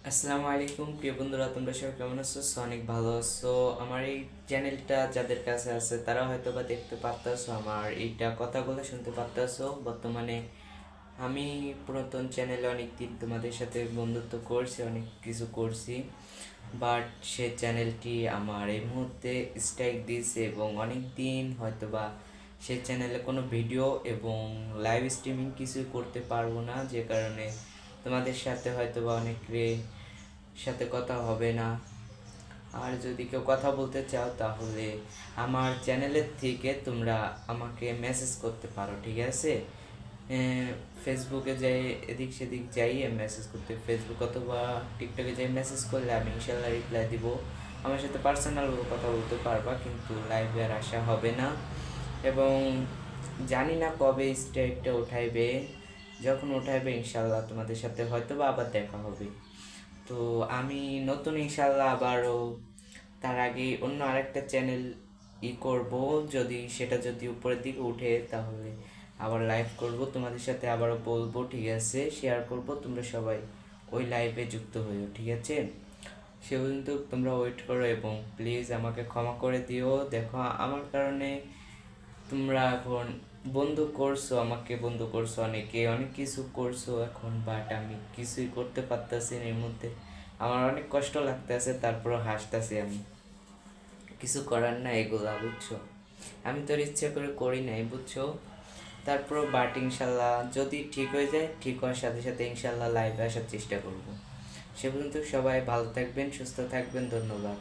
আসসালামু আলাইকুম প্রিয় বন্ধুরা, তোমরা সবাই কেমন আছো? অনেক ভালো আছো। আমার এই চ্যানেলটা যাদের কাছে আছে তারা হয়তো বা দেখতে পারতেছো, আমার এইটা কথাগুলো শুনতে পারতেছো। বর্তমানে আমি পুরাতন চ্যানেলে অনেক দিন তোমাদের সাথে বন্ধুত্ব করছি, অনেক কিছু করছি, বাট সে চ্যানেলটি আমার এই মুহূর্তে স্ট্রাইক দিয়েছে এবং অনেক দিন হয়তো বা সে চ্যানেলে কোনো ভিডিও এবং লাইভ স্ট্রিমিং কিছুই করতে পারবো না, যে কারণে তোমাদের সাথে হয়তো বা অনেকের সাথে কথা হবে না। আর যদি কেউ কথা বলতে চাও তাহলে আমার চ্যানেলের থেকে তোমরা আমাকে মেসেজ করতে পারো, ঠিক আছে? ফেসবুকে যাই, এদিক সেদিক যাই মেসেজ করতে, ফেসবুক অথবা টিকটকে যাই মেসেজ করলে আমি ইনশাল্লাহ রিপ্লাই দিব। আমার সাথে পার্সোনাল কথা বলতে পারবা, কিন্তু লাইভে আর আসা হবে না। এবং জানি না কবে স্ট্রাইকটা উঠাইবে, যখন উঠাইবে ইনশাল্লাহ তোমাদের সাথে হয়তো বা আবার দেখা হবে। তো আমি নতুন ইনশাল্লাহ আবারও তার আগে অন্য আরেকটা চ্যানেল করব, যদি উপরের দিকে উঠে তাহলে আবার লাইভ করব তোমাদের সাথে, আবারও বলবো, ঠিক আছে? শেয়ার করব, তোমরা সবাই ওই লাইভে যুক্ত হইও, ঠিক আছে? সে পর্যন্ত তোমরা ওয়েট করো এবং প্লিজ আমাকে ক্ষমা করে দিও। দেখো আমার কারণে তোমরা এখন বন্ধু করছো, আমাকে বন্ধু করছো, অনেকে অনেক কিছু করছো এখন, বাট আমি কিছুই করতে পারতেছি না। এর মধ্যে আমার অনেক কষ্ট লাগতেছে, তারপরও হাসতেছি আমি। কিছু করার না এগুলা, বুঝছো? আমি তোর ইচ্ছে করে করি নাই, বুঝছো? তারপরও বাট ইনশাল্লাহ যদি ঠিক হয়ে যায়, ঠিক হওয়ার সাথে সাথে ইনশাল্লাহ লাইভে আসার চেষ্টা করব। সে পর্যন্ত সবাই ভালো থাকবেন, সুস্থ থাকবেন, ধন্যবাদ।